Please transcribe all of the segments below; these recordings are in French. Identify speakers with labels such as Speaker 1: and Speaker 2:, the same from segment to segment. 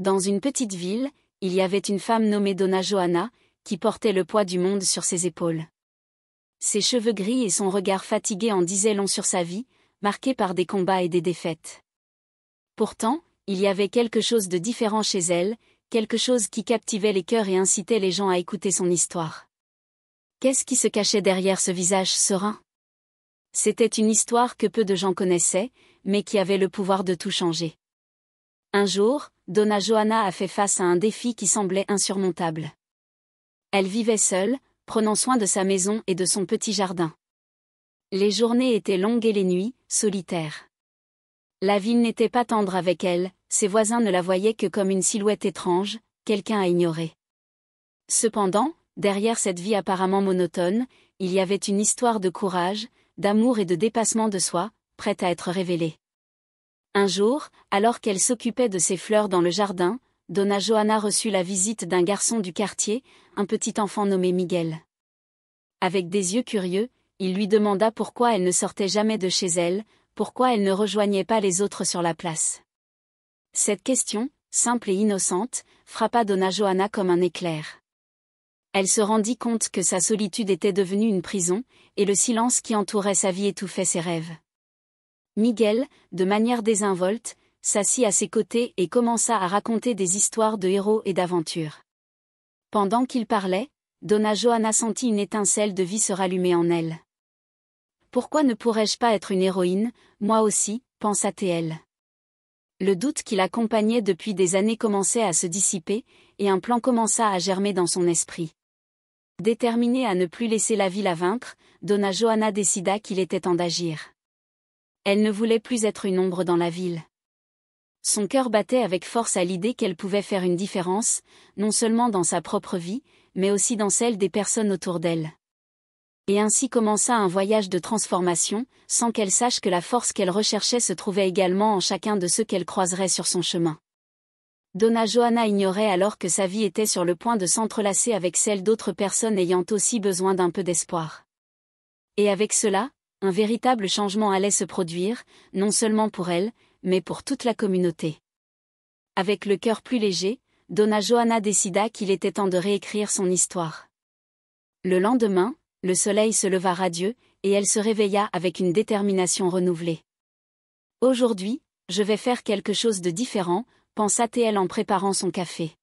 Speaker 1: Dans une petite ville, il y avait une femme nommée Donna Johanna, qui portait le poids du monde sur ses épaules. Ses cheveux gris et son regard fatigué en disaient long sur sa vie, marquée par des combats et des défaites. Pourtant, il y avait quelque chose de différent chez elle, quelque chose qui captivait les cœurs et incitait les gens à écouter son histoire. Qu'est-ce qui se cachait derrière ce visage serein? C'était une histoire que peu de gens connaissaient, mais qui avait le pouvoir de tout changer. Un jour, Donna Johanna a fait face à un défi qui semblait insurmontable. Elle vivait seule, prenant soin de sa maison et de son petit jardin. Les journées étaient longues et les nuits, solitaires. La ville n'était pas tendre avec elle, ses voisins ne la voyaient que comme une silhouette étrange, quelqu'un à ignorer. Cependant, derrière cette vie apparemment monotone, il y avait une histoire de courage, d'amour et de dépassement de soi, prête à être révélée. Un jour, alors qu'elle s'occupait de ses fleurs dans le jardin, Donna Johanna reçut la visite d'un garçon du quartier, un petit enfant nommé Miguel. Avec des yeux curieux, il lui demanda pourquoi elle ne sortait jamais de chez elle, pourquoi elle ne rejoignait pas les autres sur la place. Cette question, simple et innocente, frappa Donna Johanna comme un éclair. Elle se rendit compte que sa solitude était devenue une prison, et le silence qui entourait sa vie étouffait ses rêves. Miguel, de manière désinvolte, s'assit à ses côtés et commença à raconter des histoires de héros et d'aventures. Pendant qu'il parlait, Donna Johanna sentit une étincelle de vie se rallumer en elle. Pourquoi ne pourrais-je pas être une héroïne, moi aussi, pensa-t-elle. Le doute qui l'accompagnait depuis des années commençait à se dissiper, et un plan commença à germer dans son esprit. Déterminée à ne plus laisser la vie la vaincre, Donna Johanna décida qu'il était temps d'agir. Elle ne voulait plus être une ombre dans la ville. Son cœur battait avec force à l'idée qu'elle pouvait faire une différence, non seulement dans sa propre vie, mais aussi dans celle des personnes autour d'elle. Et ainsi commença un voyage de transformation, sans qu'elle sache que la force qu'elle recherchait se trouvait également en chacun de ceux qu'elle croiserait sur son chemin. Donna Johanna ignorait alors que sa vie était sur le point de s'entrelacer avec celle d'autres personnes ayant aussi besoin d'un peu d'espoir. Et avec cela, un véritable changement allait se produire, non seulement pour elle, mais pour toute la communauté. Avec le cœur plus léger, Donna Johanna décida qu'il était temps de réécrire son histoire. Le lendemain, le soleil se leva radieux, et elle se réveilla avec une détermination renouvelée. Aujourd'hui, je vais faire quelque chose de différent, pensa-t-elle en préparant son café.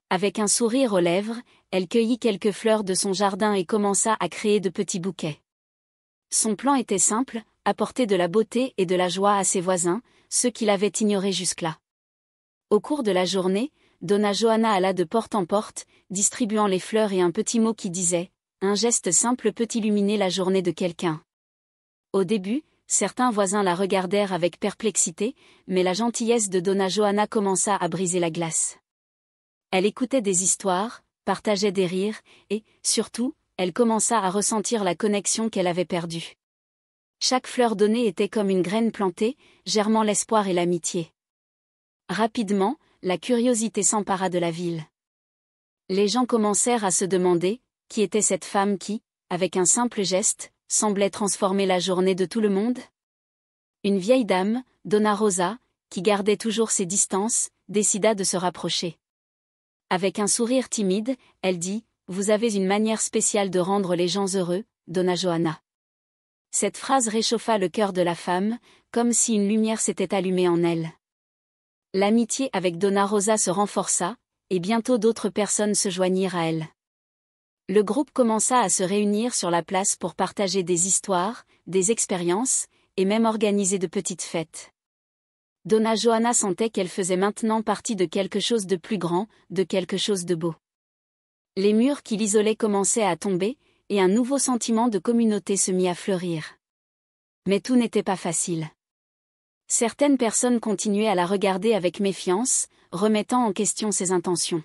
Speaker 1: Avec un sourire aux lèvres, elle cueillit quelques fleurs de son jardin et commença à créer de petits bouquets. Son plan était simple, apporter de la beauté et de la joie à ses voisins, ceux qui l'avaient ignoré jusque-là. Au cours de la journée, Donna Johanna alla de porte en porte, distribuant les fleurs et un petit mot qui disait « Un geste simple peut illuminer la journée de quelqu'un ». Au début, certains voisins la regardèrent avec perplexité, mais la gentillesse de Donna Johanna commença à briser la glace. Elle écoutait des histoires, partageait des rires, et, surtout, elle commença à ressentir la connexion qu'elle avait perdue. Chaque fleur donnée était comme une graine plantée, germant l'espoir et l'amitié. Rapidement, la curiosité s'empara de la ville. Les gens commencèrent à se demander, qui était cette femme qui, avec un simple geste, semblait transformer la journée de tout le monde? Une vieille dame, Donna Rosa, qui gardait toujours ses distances, décida de se rapprocher. Avec un sourire timide, elle dit « Vous avez une manière spéciale de rendre les gens heureux, Donna Johanna ». Cette phrase réchauffa le cœur de la femme, comme si une lumière s'était allumée en elle. L'amitié avec Donna Rosa se renforça, et bientôt d'autres personnes se joignirent à elle. Le groupe commença à se réunir sur la place pour partager des histoires, des expériences, et même organiser de petites fêtes. Donna Johanna sentait qu'elle faisait maintenant partie de quelque chose de plus grand, de quelque chose de beau. Les murs qui l'isolaient commençaient à tomber, et un nouveau sentiment de communauté se mit à fleurir. Mais tout n'était pas facile. Certaines personnes continuaient à la regarder avec méfiance, remettant en question ses intentions.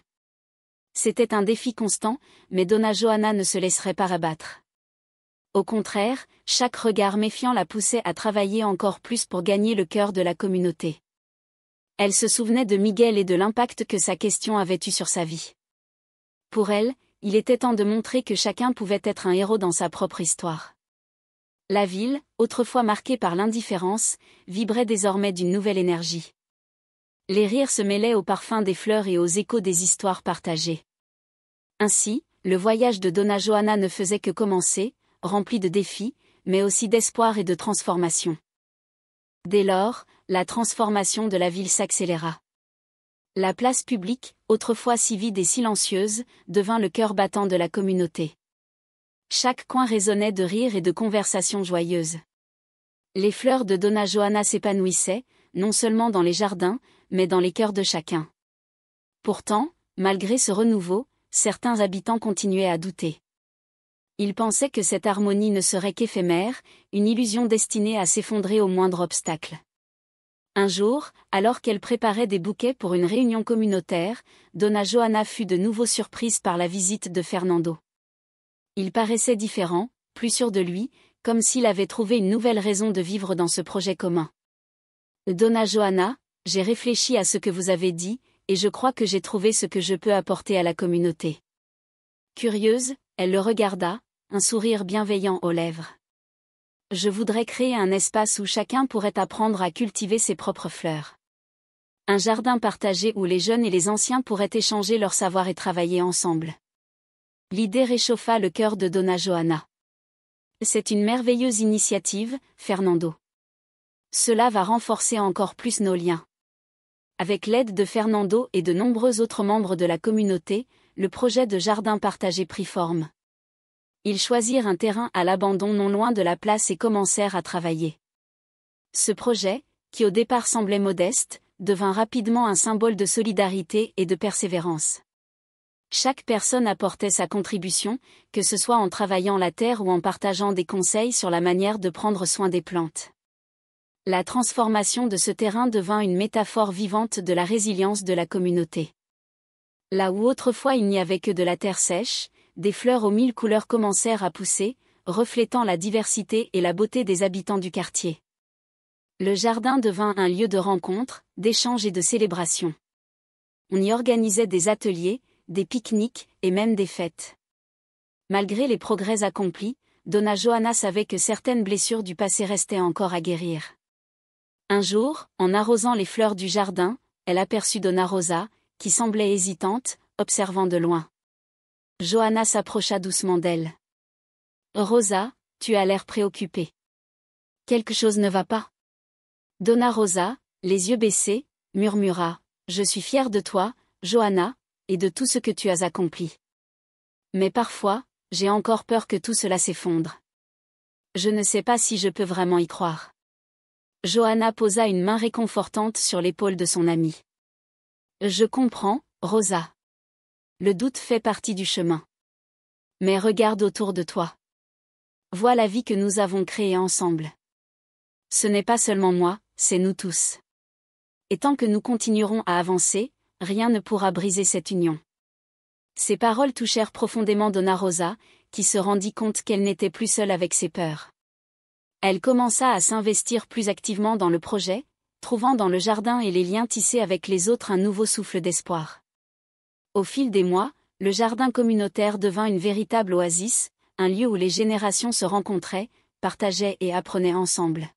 Speaker 1: C'était un défi constant, mais Donna Johanna ne se laisserait pas abattre. Au contraire, chaque regard méfiant la poussait à travailler encore plus pour gagner le cœur de la communauté. Elle se souvenait de Miguel et de l'impact que sa question avait eu sur sa vie. Pour elle, il était temps de montrer que chacun pouvait être un héros dans sa propre histoire. La ville, autrefois marquée par l'indifférence, vibrait désormais d'une nouvelle énergie. Les rires se mêlaient au parfum des fleurs et aux échos des histoires partagées. Ainsi, le voyage de Donna Joanna ne faisait que commencer, rempli de défis, mais aussi d'espoir et de transformation. Dès lors, la transformation de la ville s'accéléra. La place publique, autrefois si vide et silencieuse, devint le cœur battant de la communauté. Chaque coin résonnait de rires et de conversations joyeuses. Les fleurs de Donna Joanna s'épanouissaient, non seulement dans les jardins, mais dans les cœurs de chacun. Pourtant, malgré ce renouveau, certains habitants continuaient à douter. Ils pensaient que cette harmonie ne serait qu'éphémère, une illusion destinée à s'effondrer au moindre obstacle. Un jour, alors qu'elle préparait des bouquets pour une réunion communautaire, Donna Joanna fut de nouveau surprise par la visite de Fernando. Il paraissait différent, plus sûr de lui, comme s'il avait trouvé une nouvelle raison de vivre dans ce projet commun. Donna Joanna, j'ai réfléchi à ce que vous avez dit, et je crois que j'ai trouvé ce que je peux apporter à la communauté. Curieuse, elle le regarda, un sourire bienveillant aux lèvres. Je voudrais créer un espace où chacun pourrait apprendre à cultiver ses propres fleurs. Un jardin partagé où les jeunes et les anciens pourraient échanger leur savoir et travailler ensemble. L'idée réchauffa le cœur de Donna Joanna. C'est une merveilleuse initiative, Fernando. Cela va renforcer encore plus nos liens. Avec l'aide de Fernando et de nombreux autres membres de la communauté, le projet de jardin partagé prit forme. Ils choisirent un terrain à l'abandon non loin de la place et commencèrent à travailler. Ce projet, qui au départ semblait modeste, devint rapidement un symbole de solidarité et de persévérance. Chaque personne apportait sa contribution, que ce soit en travaillant la terre ou en partageant des conseils sur la manière de prendre soin des plantes. La transformation de ce terrain devint une métaphore vivante de la résilience de la communauté. Là où autrefois il n'y avait que de la terre sèche, des fleurs aux 1000 couleurs commencèrent à pousser, reflétant la diversité et la beauté des habitants du quartier. Le jardin devint un lieu de rencontre, d'échange et de célébration. On y organisait des ateliers, des pique-niques et même des fêtes. Malgré les progrès accomplis, Donna Joanna savait que certaines blessures du passé restaient encore à guérir. Un jour, en arrosant les fleurs du jardin, elle aperçut Donna Rosa, qui semblait hésitante, observant de loin. Joanna s'approcha doucement d'elle. « Rosa, tu as l'air préoccupée. Quelque chose ne va pas ?» Donna Rosa, les yeux baissés, murmura « Je suis fière de toi, Joanna, et de tout ce que tu as accompli. Mais parfois, j'ai encore peur que tout cela s'effondre. Je ne sais pas si je peux vraiment y croire. » Joanna posa une main réconfortante sur l'épaule de son amie. « Je comprends, Rosa. Le doute fait partie du chemin. Mais regarde autour de toi. Vois la vie que nous avons créée ensemble. Ce n'est pas seulement moi, c'est nous tous. Et tant que nous continuerons à avancer, rien ne pourra briser cette union. » Ces paroles touchèrent profondément Donna Rosa, qui se rendit compte qu'elle n'était plus seule avec ses peurs. Elle commença à s'investir plus activement dans le projet, trouvant dans le jardin et les liens tissés avec les autres un nouveau souffle d'espoir. Au fil des mois, le jardin communautaire devint une véritable oasis, un lieu où les générations se rencontraient, partageaient et apprenaient ensemble.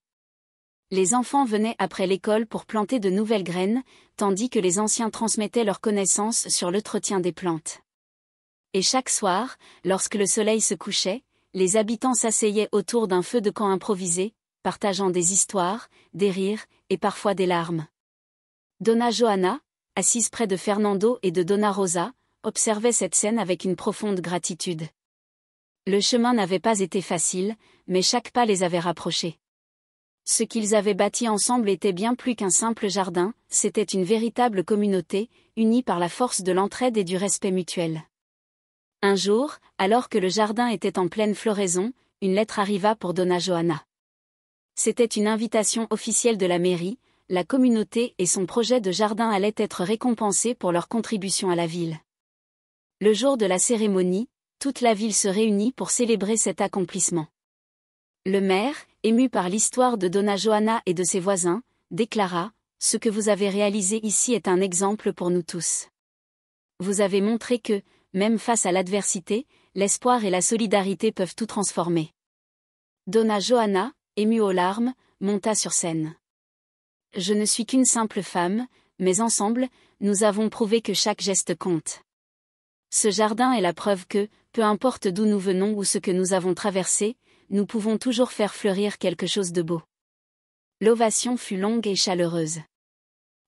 Speaker 1: Les enfants venaient après l'école pour planter de nouvelles graines, tandis que les anciens transmettaient leurs connaissances sur l'entretien des plantes. Et chaque soir, lorsque le soleil se couchait, les habitants s'asseyaient autour d'un feu de camp improvisé, partageant des histoires, des rires, et parfois des larmes. Donna Joanna, assise près de Fernando et de Donna Rosa, observait cette scène avec une profonde gratitude. Le chemin n'avait pas été facile, mais chaque pas les avait rapprochés. Ce qu'ils avaient bâti ensemble était bien plus qu'un simple jardin, c'était une véritable communauté, unie par la force de l'entraide et du respect mutuel. Un jour, alors que le jardin était en pleine floraison, une lettre arriva pour Donna Joanna. C'était une invitation officielle de la mairie, la communauté et son projet de jardin allaient être récompensés pour leur contribution à la ville. Le jour de la cérémonie, toute la ville se réunit pour célébrer cet accomplissement. Le maire, ému par l'histoire de Donna Joanna et de ses voisins, déclara « Ce que vous avez réalisé ici est un exemple pour nous tous. Vous avez montré que, même face à l'adversité, l'espoir et la solidarité peuvent tout transformer. » Donna Joanna, émue aux larmes, monta sur scène. « Je ne suis qu'une simple femme, mais ensemble, nous avons prouvé que chaque geste compte. Ce jardin est la preuve que, peu importe d'où nous venons ou ce que nous avons traversé, nous pouvons toujours faire fleurir quelque chose de beau. L'ovation fut longue et chaleureuse.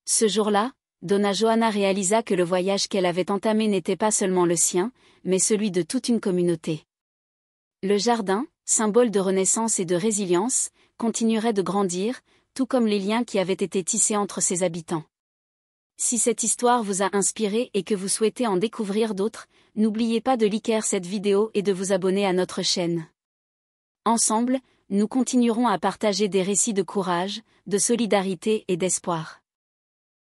Speaker 1: Ce jour-là, Donna Joanna réalisa que le voyage qu'elle avait entamé n'était pas seulement le sien, mais celui de toute une communauté. Le jardin, symbole de renaissance et de résilience, continuerait de grandir, tout comme les liens qui avaient été tissés entre ses habitants. Si cette histoire vous a inspiré et que vous souhaitez en découvrir d'autres, n'oubliez pas de liker cette vidéo et de vous abonner à notre chaîne. Ensemble, nous continuerons à partager des récits de courage, de solidarité et d'espoir.